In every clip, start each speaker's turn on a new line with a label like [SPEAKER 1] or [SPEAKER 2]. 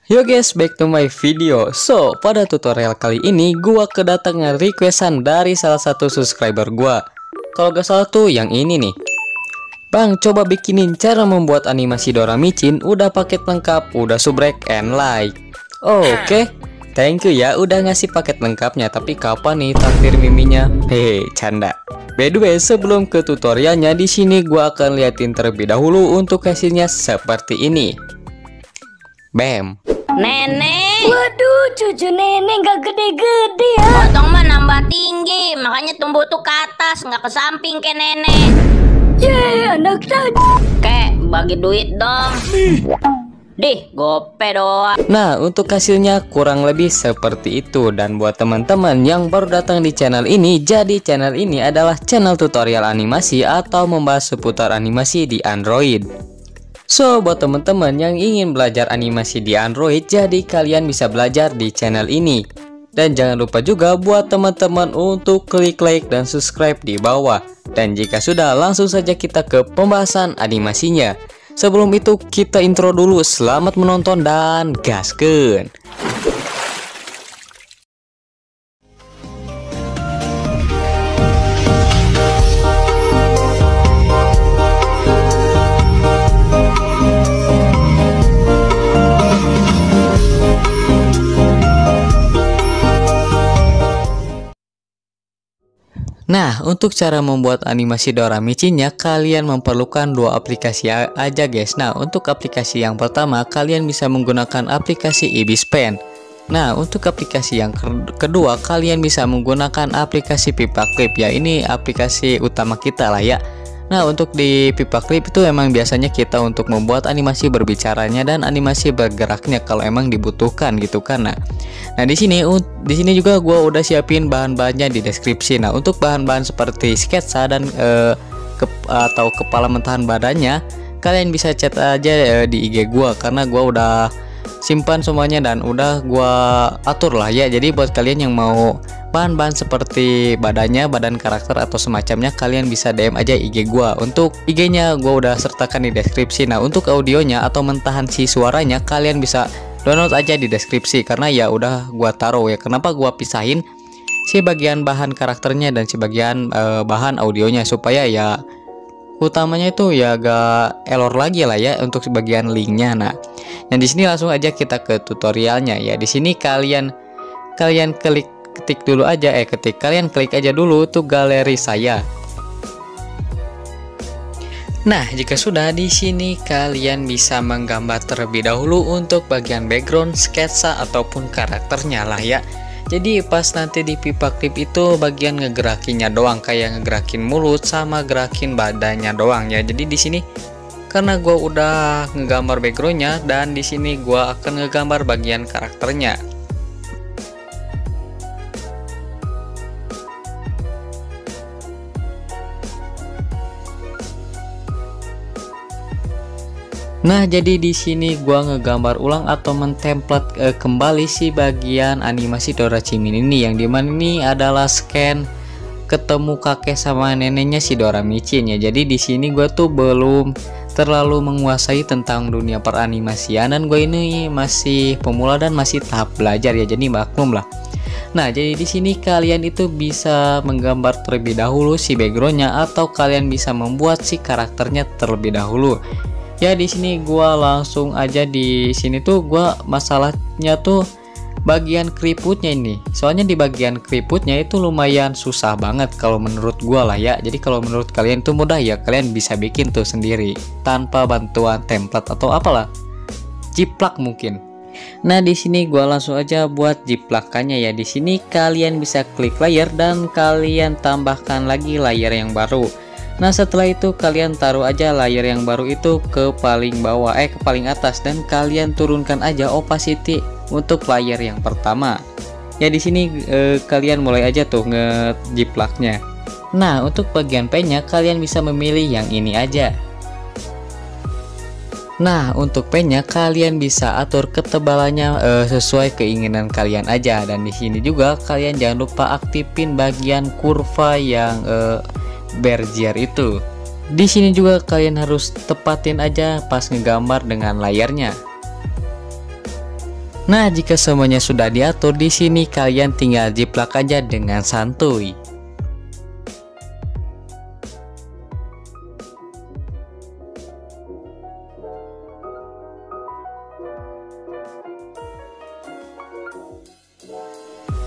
[SPEAKER 1] Yo guys, back to my video. So, pada tutorial kali ini gua kedatangan requestan dari salah satu subscriber gua. Kalau gak salah tuh yang ini nih. Bang, coba bikinin cara membuat animasi Dora Micin. Udah paket lengkap, udah subrek and like. Oke. Thank you ya udah ngasih paket lengkapnya. Tapi kapan nih takdir miminya? Hehe, canda. By the way, sebelum ke tutorialnya, di sini gua akan liatin terlebih dahulu untuk hasilnya seperti ini. Bam.
[SPEAKER 2] Nenek,
[SPEAKER 3] Waduh, cucu nenek gak gede-gede ya.
[SPEAKER 2] potong mah nambah tinggi, makanya tumbuh tuh ke atas, nggak ke samping ke nenek.
[SPEAKER 3] Yeay, anak saja.
[SPEAKER 2] Kek, bagi duit dong. Dih, gope doang.
[SPEAKER 1] Nah, untuk hasilnya kurang lebih seperti itu. Dan buat teman-teman yang baru datang di channel ini, jadi channel ini adalah channel tutorial animasi atau membahas seputar animasi di Android. So, buat teman-teman yang ingin belajar animasi di Android, jadi kalian bisa belajar di channel ini. Dan jangan lupa juga buat teman-teman untuk klik like dan subscribe di bawah. Dan jika sudah, langsung saja kita ke pembahasan animasinya. Sebelum itu kita intro dulu. Selamat menonton dan gaskeun. Nah, untuk cara membuat animasi Dora Micinnya, kalian memerlukan dua aplikasi aja guys. Nah, untuk aplikasi yang pertama, kalian bisa menggunakan aplikasi Ibis Pen. Nah, untuk aplikasi yang kedua, kalian bisa menggunakan aplikasi Pipa Clip ya. Ini aplikasi utama kita lah ya. Nah, untuk di Pipa Clip itu emang biasanya kita untuk membuat animasi berbicaranya dan animasi bergeraknya kalau emang dibutuhkan gitu kan. Nah, di sini juga gua udah siapin bahan-bahannya di deskripsi. Nah, untuk bahan-bahan seperti sketsa dan atau kepala mentahan badannya, kalian bisa chat aja di IG gua karena gua udah simpan semuanya dan udah gua atur lah ya. Jadi buat kalian yang mau bahan-bahan seperti badannya, badan karakter atau semacamnya, kalian bisa DM aja IG gua. Untuk IG-nya gua udah sertakan di deskripsi. Nah, untuk audionya atau mentahan si suaranya, kalian bisa download aja di deskripsi karena ya udah gua taruh ya. Kenapa gua pisahin si bagian bahan karakternya dan si bagian bahan audionya supaya ya utamanya itu ya agak error lagi lah ya untuk bagian linknya. Nah, yang di sini langsung aja kita ke tutorialnya ya. Di sini kalian kalian klik aja dulu tuh galeri saya. Nah, jika sudah di sini kalian bisa menggambar terlebih dahulu untuk bagian background, sketsa ataupun karakternya lah ya. Jadi pas nanti di Pipa Clip itu bagian ngegerakinnya doang, kayak ngegerakin mulut sama gerakin badannya doang ya. Jadi di sini karena gua udah ngegambar backgroundnya dan di sini gua akan ngegambar bagian karakternya. Nah, jadi di sini gua ngegambar ulang atau mentemplate kembali si bagian animasi Dora Cimin ini, yang dimana ini adalah scan ketemu kakek sama neneknya si Dora Micin ya. Jadi di sini gua tuh belum terlalu menguasai tentang dunia peranimasian dan gue ini masih pemula dan masih tahap belajar ya. Jadi maklum lah. Nah, jadi di sini kalian itu bisa menggambar terlebih dahulu si backgroundnya atau kalian bisa membuat si karakternya terlebih dahulu. Ya, di sini gua langsung aja di sini tuh gua masalahnya tuh bagian keriputnya ini. Soalnya di bagian keriputnya itu lumayan susah banget kalau menurut gua lah ya. Jadi kalau menurut kalian itu mudah ya, kalian bisa bikin tuh sendiri tanpa bantuan template atau apalah. Jiplak mungkin. Nah, di sini gua langsung aja buat jiplakannya ya. Di sini kalian bisa klik layer dan kalian tambahkan lagi layer yang baru. Nah, setelah itu kalian taruh aja layer yang baru itu ke paling bawah, ke paling atas, dan kalian turunkan aja opacity untuk layer yang pertama. Ya, di sini kalian mulai aja tuh ngejiplaknya. Nah, untuk bagian pennya kalian bisa memilih yang ini aja. Nah, untuk pennya kalian bisa atur ketebalannya sesuai keinginan kalian aja. Dan di sini juga kalian jangan lupa aktifin bagian kurva yang Bergier itu. Di sini juga kalian harus tepatin aja pas ngegambar dengan layarnya. Nah, jika semuanya sudah diatur di sini, kalian tinggal jiplak aja dengan santuy.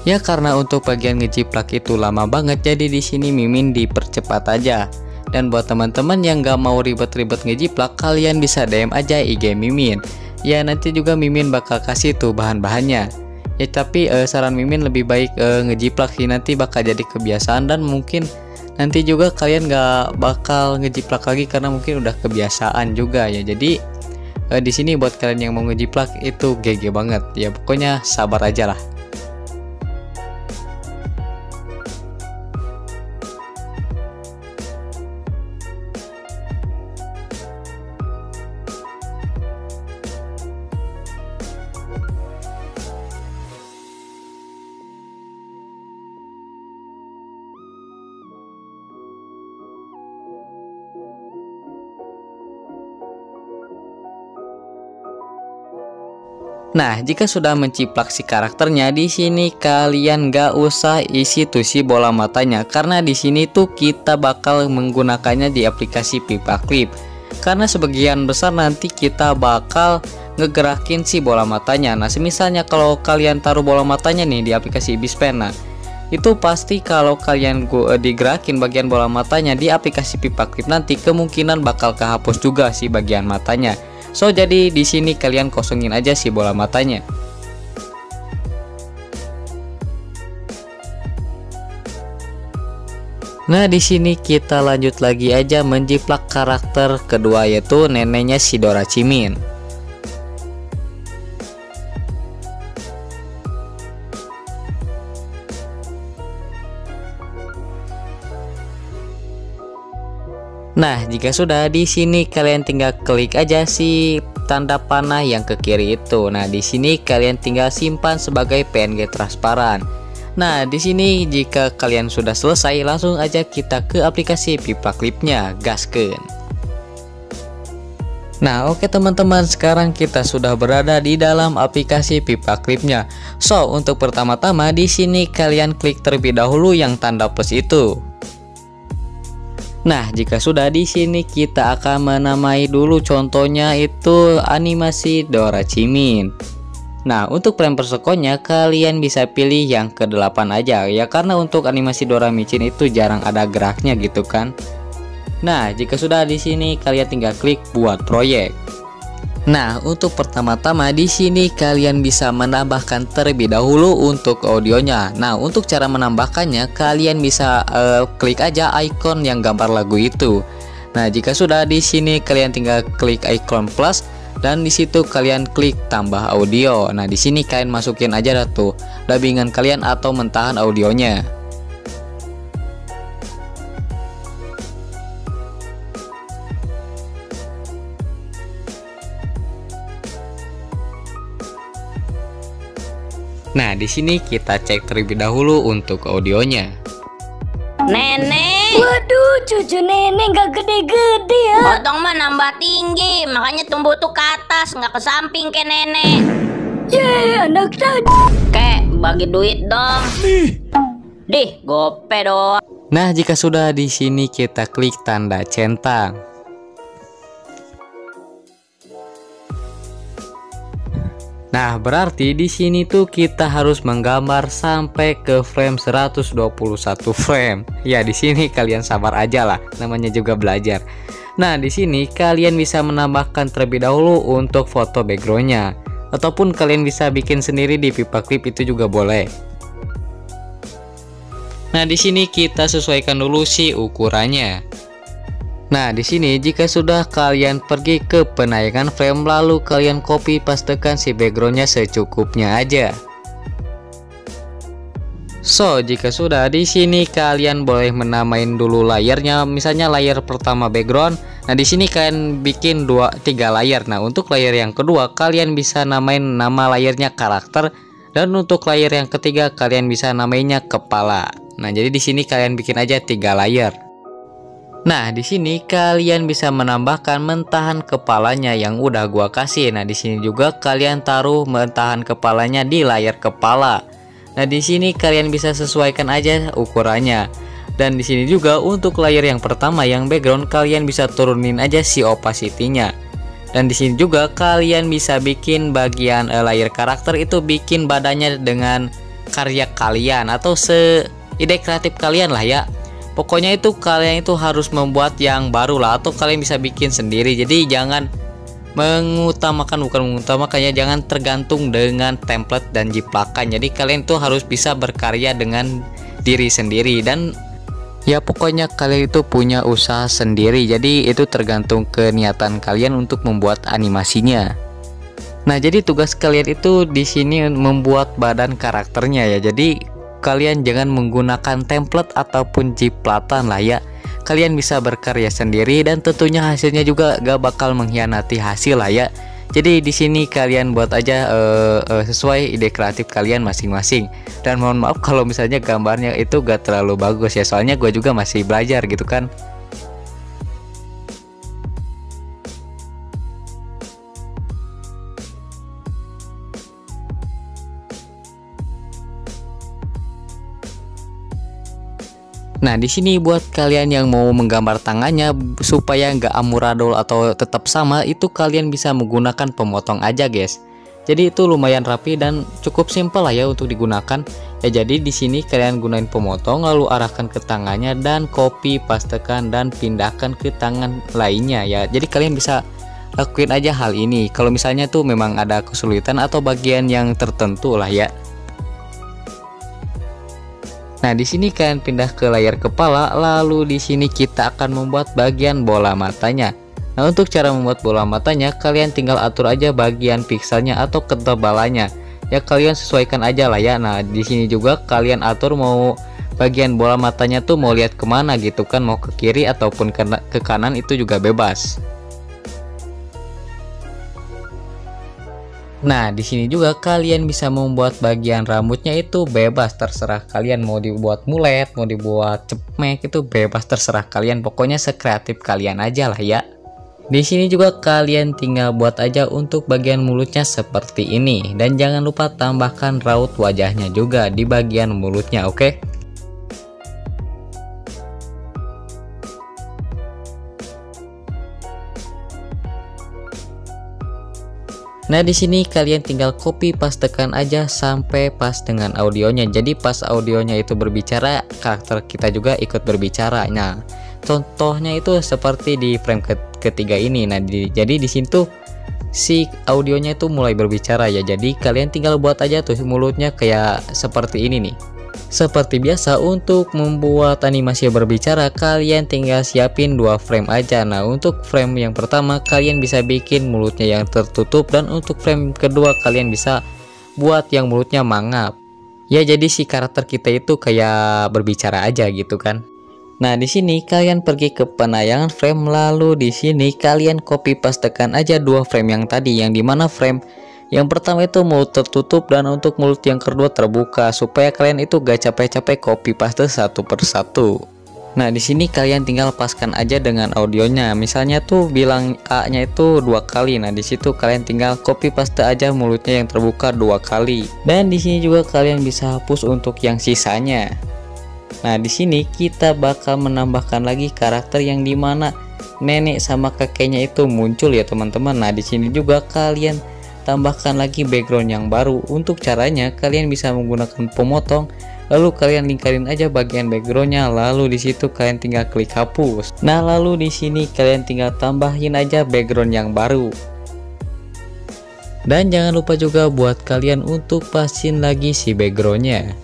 [SPEAKER 1] Ya, karena untuk bagian ngejiplak itu lama banget, jadi di sini Mimin dipercepat aja. Dan buat teman-teman yang gak mau ribet-ribet ngejiplak, kalian bisa DM aja IG Mimin. Ya, nanti juga Mimin bakal kasih tuh bahan-bahannya. Ya, tapi saran Mimin lebih baik ngejiplak sih, nanti bakal jadi kebiasaan dan mungkin nanti juga kalian gak bakal ngejiplak lagi karena mungkin udah kebiasaan juga ya. Jadi di sini buat kalian yang mau ngejiplak itu GG banget. Ya, pokoknya sabar aja lah. Nah, jika sudah menciplak si karakternya, di sini kalian gak usah isi tuh si bola matanya karena di sini tuh kita bakal menggunakannya di aplikasi Paperclip. Karena sebagian besar nanti kita bakal ngegerakin si bola matanya. Nah, misalnya kalau kalian taruh bola matanya nih di aplikasi Ibispen, nah itu pasti kalau kalian digerakin bagian bola matanya di aplikasi Paperclip nanti kemungkinan bakal kehapus juga si bagian matanya. So, jadi di sini kalian kosongin aja si bola matanya. Nah, di sini kita lanjut lagi aja menjiplak karakter kedua, yaitu neneknya si Dorachimin. Nah, jika sudah di sini kalian tinggal klik aja si tanda panah yang ke kiri itu. Nah, di sini kalian tinggal simpan sebagai PNG transparan. Nah, di sini jika kalian sudah selesai, langsung aja kita ke aplikasi Paperclipnya, gaskeun. Nah, oke teman-teman, sekarang kita sudah berada di dalam aplikasi Paperclipnya. So, untuk pertama-tama di sini kalian klik terlebih dahulu yang tanda plus itu. Nah, jika sudah di sini kita akan menamai dulu, contohnya itu animasi Dorachimin. Nah, untuk frame per second-nya kalian bisa pilih yang ke-8 aja ya, karena untuk animasi Dorachimin itu jarang ada geraknya gitu kan. Nah, jika sudah di sini kalian tinggal klik buat proyek. Nah, untuk pertama-tama di sini kalian bisa menambahkan terlebih dahulu untuk audionya. Nah, untuk cara menambahkannya kalian bisa klik aja icon yang gambar lagu itu. Nah, jika sudah di sini kalian tinggal klik icon plus dan di situ kalian klik tambah audio. Nah, di sini kalian masukin aja tuh dubbingan kalian atau mentahan audionya. Nah, di sini kita cek terlebih dahulu untuk audionya.
[SPEAKER 2] Nenek,
[SPEAKER 3] Waduh, cucu nenek gak gede-gede ya.
[SPEAKER 2] potong mah nambah tinggi, makanya tumbuh tuh ke atas, nggak ke samping kayak nenek.
[SPEAKER 3] Yeay, anak tadi.
[SPEAKER 2] Kek, bagi duit dong. Dih, gope dong.
[SPEAKER 1] Nah, jika sudah di sini kita klik tanda centang. Nah, berarti di sini tuh kita harus menggambar sampai ke frame 121 frame. Ya, di sini kalian sabar aja lah, namanya juga belajar. Nah, di sini kalian bisa menambahkan terlebih dahulu untuk foto backgroundnya, ataupun kalian bisa bikin sendiri di Paperclip itu juga boleh. Nah, di sini kita sesuaikan dulu sih ukurannya. Nah, di sini jika sudah kalian pergi ke penayangan frame, lalu kalian copy pastekan si backgroundnya secukupnya aja. So, jika sudah di sini kalian boleh menamain dulu layarnya, misalnya layar pertama background. Nah, di sini kalian bikin 3 layar. Nah, untuk layar yang kedua kalian bisa namain nama layarnya karakter, dan untuk layar yang ketiga kalian bisa namainya kepala. Nah, jadi di sini kalian bikin aja 3 layar. Nah, di sini kalian bisa menambahkan mentahan kepalanya yang udah gua kasih. Nah, di sini juga kalian taruh mentahan kepalanya di layar kepala. Nah, di sini kalian bisa sesuaikan aja ukurannya. Dan di sini juga untuk layar yang pertama yang background kalian bisa turunin aja si opacity-nya. Dan di sini juga kalian bisa bikin bagian layar karakter itu bikin badannya dengan karya kalian atau seide kreatif kalian lah ya. Pokoknya itu kalian itu harus membuat yang baru lah atau kalian bisa bikin sendiri. Jadi jangan bukan mengutamakannya, jangan tergantung dengan template dan jiplakan. Jadi kalian tuh harus bisa berkarya dengan diri sendiri dan ya pokoknya kalian itu punya usaha sendiri. Jadi itu tergantung keniatan kalian untuk membuat animasinya. Nah, jadi tugas kalian itu di sini membuat badan karakternya ya. Jadi kalian jangan menggunakan template ataupun jiplatan lah ya. Kalian bisa berkarya sendiri dan tentunya hasilnya juga gak bakal mengkhianati hasil lah ya. Jadi di sini kalian buat aja sesuai ide kreatif kalian masing-masing. Dan mohon maaf kalau misalnya gambarnya itu gak terlalu bagus ya, soalnya gue juga masih belajar gitu kan. Nah, di sini buat kalian yang mau menggambar tangannya supaya nggak amburadul atau tetap sama, itu kalian bisa menggunakan pemotong aja, guys. Jadi itu lumayan rapi dan cukup simpel lah ya untuk digunakan. Ya, jadi di sini kalian gunain pemotong lalu arahkan ke tangannya dan copy pastekan dan pindahkan ke tangan lainnya ya. Jadi kalian bisa lakuin aja hal ini. Kalau misalnya tuh memang ada kesulitan atau bagian yang tertentu lah ya. Nah, di sini kalian pindah ke layar kepala, lalu di sini kita akan membuat bagian bola matanya. Nah, untuk cara membuat bola matanya, kalian tinggal atur aja bagian pixelnya atau ketebalannya. Ya, kalian sesuaikan aja lah ya. Nah, di sini juga kalian atur mau bagian bola matanya tuh mau lihat kemana gitu kan, mau ke kiri ataupun ke kanan itu juga bebas. Nah, di sini juga kalian bisa membuat bagian rambutnya itu bebas, terserah kalian mau dibuat mulet, mau dibuat cepmek, itu bebas terserah kalian. Pokoknya sekreatif kalian aja lah ya. Di sini juga kalian tinggal buat aja untuk bagian mulutnya seperti ini dan jangan lupa tambahkan raut wajahnya juga di bagian mulutnya, oke? Nah, di sini kalian tinggal copy pastekan aja sampai pas dengan audionya. Jadi pas audionya itu berbicara, karakter kita juga ikut berbicara. Nah, contohnya itu seperti di frame ketiga ini. Nah, jadi di sini tuh si audionya itu mulai berbicara ya. Jadi kalian tinggal buat aja tuh mulutnya kayak seperti ini nih. Seperti biasa untuk membuat animasi berbicara, kalian tinggal siapin 2 frame aja. Nah, untuk frame yang pertama kalian bisa bikin mulutnya yang tertutup dan untuk frame kedua kalian bisa buat yang mulutnya mangap. Ya, jadi si karakter kita itu kayak berbicara aja gitu kan. Nah, di sini kalian pergi ke penayangan frame, lalu di sini kalian copy pastekan aja 2 frame yang tadi, yang dimana frame yang pertama itu mulut tertutup dan untuk mulut yang kedua terbuka, supaya kalian itu gak capek-capek copy paste satu persatu. Nah, di sini kalian tinggal paskan aja dengan audionya. Misalnya tuh bilang A-nya itu 2 kali. Nah, di situ kalian tinggal copy paste aja mulutnya yang terbuka 2 kali. Dan di sini juga kalian bisa hapus untuk yang sisanya. Nah, di sini kita bakal menambahkan lagi karakter yang dimana nenek sama kakeknya itu muncul ya, teman-teman. Nah, di sini juga kalian tambahkan lagi background yang baru. Untuk caranya kalian bisa menggunakan pemotong, lalu kalian lingkarin aja bagian backgroundnya, lalu di situ kalian tinggal klik hapus. Nah, lalu di sini kalian tinggal tambahin aja background yang baru. Dan jangan lupa juga buat kalian untuk pasin lagi si backgroundnya.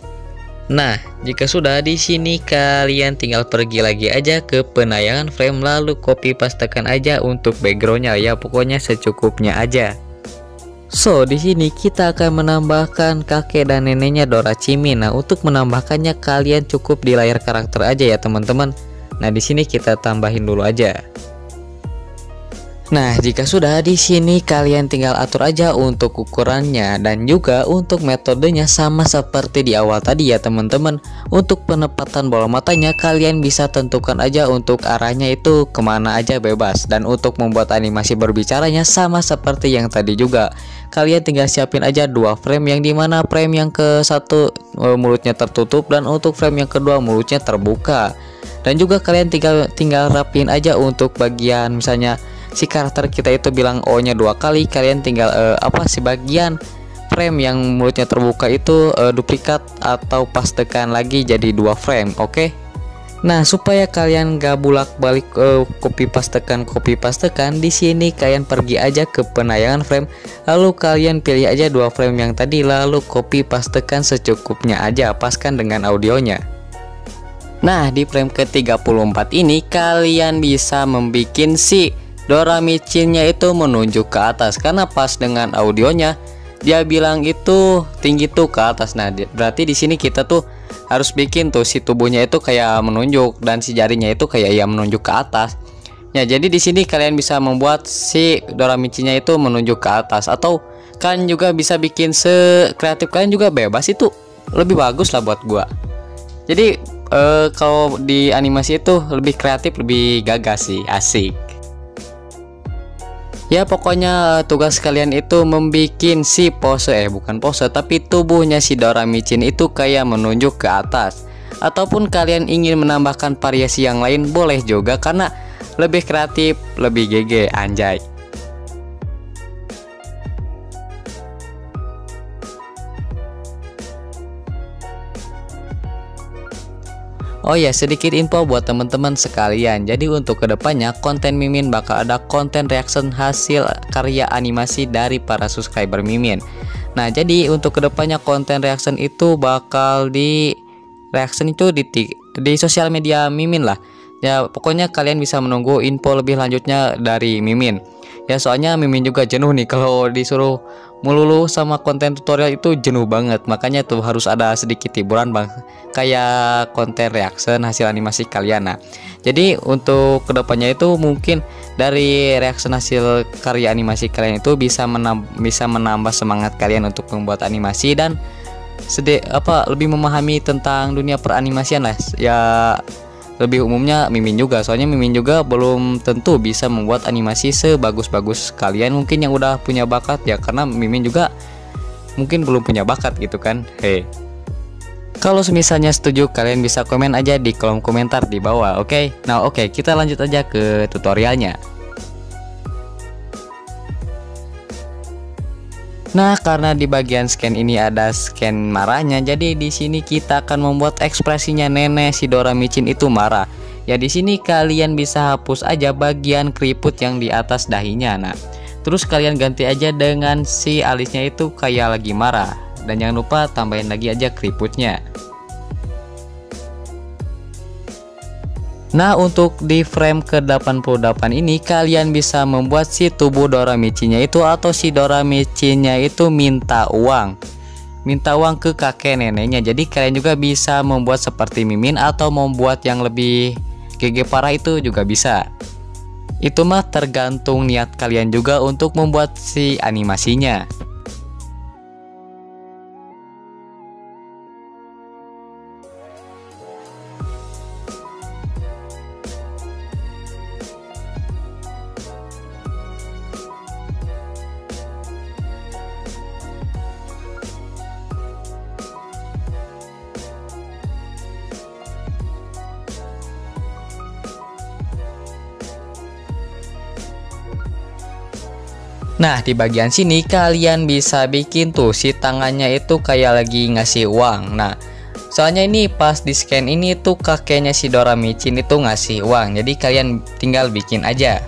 [SPEAKER 1] Nah, jika sudah, di sini kalian tinggal pergi lagi aja ke penayangan frame, lalu copy pastekan aja untuk backgroundnya ya, pokoknya secukupnya aja. So, di sini kita akan menambahkan kakek dan neneknya Dorachimi. Nah, untuk menambahkannya kalian cukup di layar karakter aja ya, teman-teman. Nah, di sini kita tambahin dulu aja. Nah, jika sudah di sini kalian tinggal atur aja untuk ukurannya dan juga untuk metodenya sama seperti di awal tadi ya teman-teman. Untuk penempatan bola matanya kalian bisa tentukan aja untuk arahnya itu kemana aja bebas. Dan untuk membuat animasi berbicaranya sama seperti yang tadi juga. Kalian tinggal siapin aja dua frame, yang dimana frame yang ke satu mulutnya tertutup dan untuk frame yang kedua mulutnya terbuka. Dan juga kalian tinggal rapin aja untuk bagian misalnya si karakter kita itu bilang O nya 2 kali, kalian tinggal si bagian frame yang mulutnya terbuka itu duplikat atau pastekan lagi jadi 2 frame. Oke. Nah, supaya kalian gak bolak-balik copy pastekan di sini kalian pergi aja ke penayangan frame, lalu kalian pilih aja 2 frame yang tadi, lalu copy pastekan secukupnya aja, paskan dengan audionya. Nah, di frame ke-34 ini kalian bisa membikin si Dora micinnya itu menunjuk ke atas, karena pas dengan audionya dia bilang itu tinggi tuh ke atas. Nah, berarti di sini kita tuh harus bikin tuh si tubuhnya itu kayak menunjuk dan si jarinya itu kayak ya menunjuk ke atas. Ya, jadi di sini kalian bisa membuat si Dora micinnya itu menunjuk ke atas, atau kalian juga bisa bikin sekreatif kalian juga, bebas, itu lebih bagus lah buat gua. Jadi kalau di animasi itu lebih kreatif, lebih gagas sih, asik. Ya pokoknya tugas kalian itu membikin si pose bukan pose tapi tubuhnya si Dora micin itu kayak menunjuk ke atas. Ataupun kalian ingin menambahkan variasi yang lain boleh juga, karena lebih kreatif, lebih GG, anjay. Oh ya, sedikit info buat teman-teman sekalian. Jadi untuk kedepannya konten Mimin bakal ada konten reaction hasil karya animasi dari para subscriber Mimin. Nah, jadi untuk kedepannya konten reaction itu bakal di reaction itu di sosial media Mimin lah. Ya pokoknya kalian bisa menunggu info lebih lanjutnya dari Mimin. Ya soalnya Mimin juga jenuh nih kalau disuruh melulu sama konten tutorial, itu jenuh banget. Makanya tuh harus ada sedikit hiburan bang, kayak konten reaction hasil animasi kalian. Nah, jadi untuk kedepannya itu mungkin dari reaction hasil karya animasi kalian itu bisa menambah semangat kalian untuk membuat animasi dan lebih memahami tentang dunia peranimasian lah. Ya lebih umumnya Mimin juga, soalnya Mimin juga belum tentu bisa membuat animasi sebagus-bagus kalian mungkin yang udah punya bakat ya, karena Mimin juga mungkin belum punya bakat gitu kan. Kalau misalnya setuju kalian bisa komen aja di kolom komentar di bawah. Oke. Nah, oke, kita lanjut aja ke tutorialnya. Nah, karena di bagian scan ini ada scan marahnya, jadi di sini kita akan membuat ekspresinya nenek si Dora micin itu marah. Ya di sini kalian bisa hapus aja bagian keriput yang di atas dahinya. Nah, terus kalian ganti aja dengan si alisnya itu kayak lagi marah. Dan jangan lupa tambahin lagi aja keriputnya. Nah, untuk di frame ke-88 ini kalian bisa membuat si tubuh Dora micinnya itu atau si Dora micinnya itu minta uang ke kakek neneknya. Jadi kalian juga bisa membuat seperti Mimin atau membuat yang lebih GG parah itu juga bisa. Itu mah tergantung niat kalian juga untuk membuat si animasinya. Nah, di bagian sini kalian bisa bikin tuh si tangannya itu kayak lagi ngasih uang. Nah, soalnya ini pas di scan ini tuh kakeknya si Dora micin itu ngasih uang. Jadi kalian tinggal bikin aja.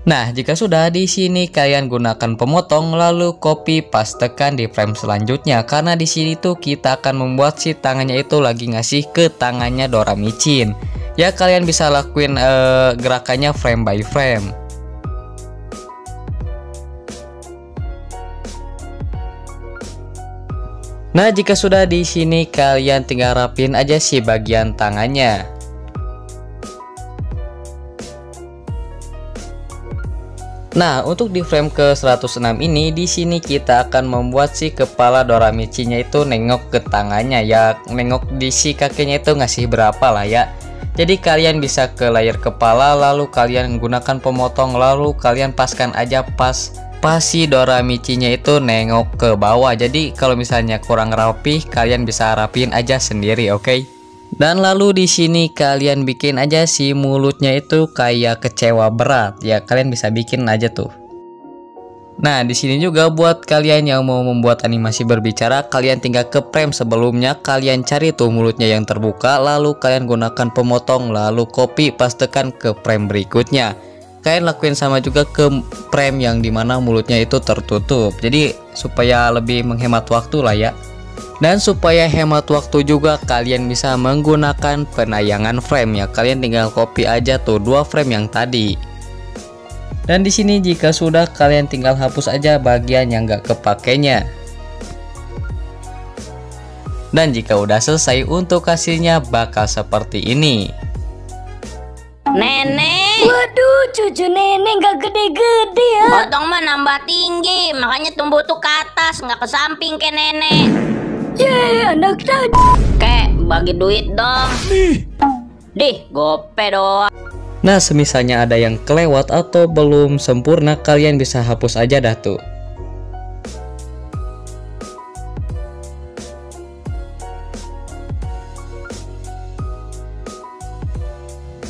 [SPEAKER 1] Nah, jika sudah di sini kalian gunakan pemotong lalu copy pastekan di frame selanjutnya, karena di sini tuh kita akan membuat si tangannya itu lagi ngasih ke tangannya Dora micin. Ya kalian bisa lakuin gerakannya frame by frame. Nah, jika sudah di sini kalian tinggal rapin aja sih bagian tangannya. Nah, untuk di frame ke 106 ini di sini kita akan membuat si kepala Doramichi-nya itu nengok ke tangannya ya, nengok di si kakinya itu ngasih berapa lah ya. Jadi kalian bisa ke layer kepala, lalu kalian gunakan pemotong, lalu kalian paskan aja pas si Doramichi-nya itu nengok ke bawah. Jadi kalau misalnya kurang rapih, kalian bisa rapiin aja sendiri, oke? Dan lalu di sini kalian bikin aja si mulutnya itu kayak kecewa berat ya, kalian bisa bikin aja tuh. Nah, di sini juga buat kalian yang mau membuat animasi berbicara, kalian tinggal ke frame sebelumnya, kalian cari tuh mulutnya yang terbuka, lalu kalian gunakan pemotong, lalu copy pastekan ke frame berikutnya. Kalian lakuin sama juga ke frame yang dimana mulutnya itu tertutup, jadi supaya lebih menghemat waktu lah ya. Dan supaya hemat waktu juga kalian bisa menggunakan penayangan frame ya. Kalian tinggal copy aja tuh 2 frame yang tadi. Dan di sini jika sudah, kalian tinggal hapus aja bagian yang gak kepakainya. Dan jika udah selesai, untuk hasilnya bakal seperti ini.
[SPEAKER 2] Nenek.
[SPEAKER 3] Waduh, cucu nenek gak gede-gede ya.
[SPEAKER 2] Potong mah nambah tinggi, makanya tumbuh tuh ke atas, nggak ke samping kayak nenek.
[SPEAKER 3] Yeay, anak tadi.
[SPEAKER 2] Kek, bagi duit dong. Dih, gope doang.
[SPEAKER 1] Nah, semisalnya ada yang kelewat atau belum sempurna, kalian bisa hapus aja dah tuh.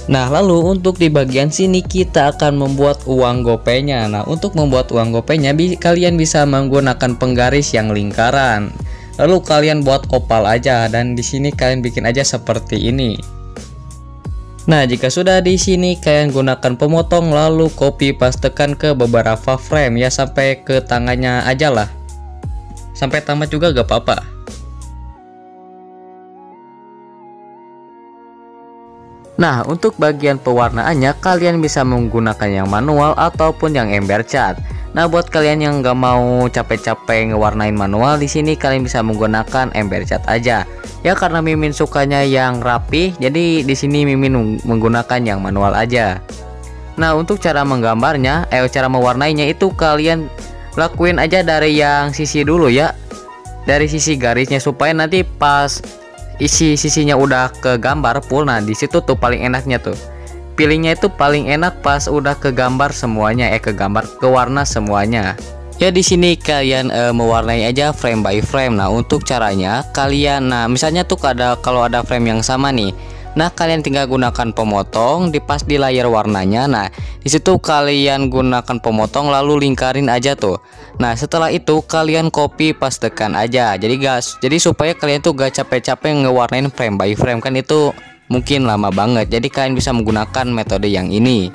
[SPEAKER 1] Nah, lalu untuk di bagian sini kita akan membuat uang gopenya. Nah, untuk membuat uang gopenya kalian bisa menggunakan penggaris yang lingkaran. Lalu kalian buat opal aja, dan di sini kalian bikin aja seperti ini. Nah, jika sudah di sini kalian gunakan pemotong, lalu copy pastekan ke beberapa frame ya, sampai ke tangannya aja lah. Sampai tamat juga gak apa-apa. Nah, untuk bagian pewarnaannya kalian bisa menggunakan yang manual ataupun yang ember cat. Nah, buat kalian yang nggak mau capek-capek ngewarnain manual, di sini kalian bisa menggunakan ember cat aja. Ya, karena Mimin sukanya yang rapi, jadi di sini Mimin menggunakan yang manual aja. Nah, untuk cara menggambarnya, cara mewarnainya itu kalian lakuin aja dari yang sisi dulu ya. Dari sisi garisnya, supaya nanti pas sisinya udah ke gambar full, nah disitu tuh paling enaknya tuh. Pilihnya itu paling enak pas udah ke gambar semuanya, ke warna semuanya. Ya, di sini kalian mewarnai aja frame by frame. Nah, untuk caranya kalian, misalnya tuh kalau ada frame yang sama nih. Nah, kalian tinggal gunakan pemotong, pas di layar warnanya. Nah, disitu kalian gunakan pemotong lalu lingkarin aja tuh. Nah, setelah itu kalian copy pastekan aja. Jadi supaya kalian tuh gak capek-capek ngewarnain frame by frame, kan itu mungkin lama banget. Jadi kalian bisa menggunakan metode yang ini.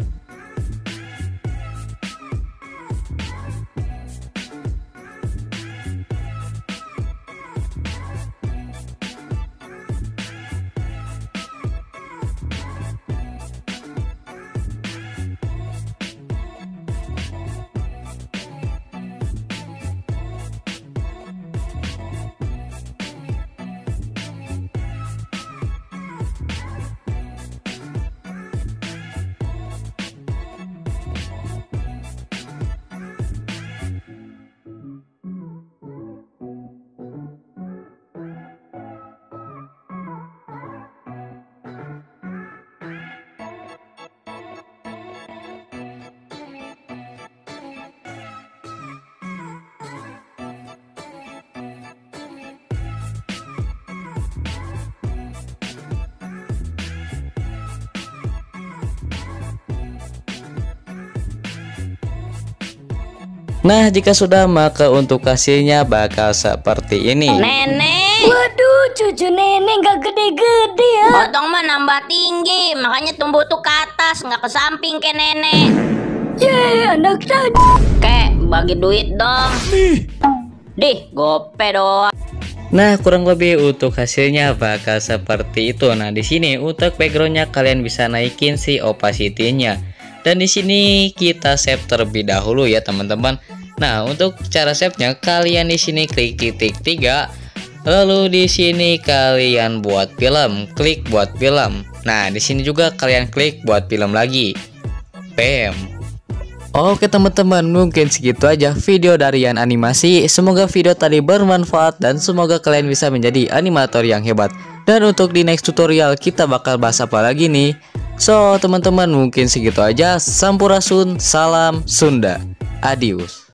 [SPEAKER 1] Nah, jika sudah, maka untuk hasilnya bakal seperti ini.
[SPEAKER 2] Nenek.
[SPEAKER 3] Waduh, cucu nenek gak gede-gede ya.
[SPEAKER 2] Potong mah nambah tinggi, makanya tumbuh tuh ke atas, nggak ke samping kayak nenek.
[SPEAKER 3] Yeay, anak tadi.
[SPEAKER 2] Kek, bagi duit dong. Dih, gope doang.
[SPEAKER 1] Nah, kurang lebih untuk hasilnya bakal seperti itu. Nah, di sini untuk backgroundnya kalian bisa naikin si opacity-nya. Dan di sini kita save terlebih dahulu ya teman-teman. Nah, untuk cara save-nya kalian di sini klik titik 3, Lalu di sini kalian buat film, klik buat film. Nah, di sini juga kalian klik buat film lagi. Bam. Oke teman-teman, mungkin segitu aja video dari Yan Animasi. Semoga video tadi bermanfaat dan semoga kalian bisa menjadi animator yang hebat. Dan untuk di next tutorial kita bakal bahas apa lagi nih? So teman-teman, mungkin segitu aja. Sampurasun, salam Sunda. Adios.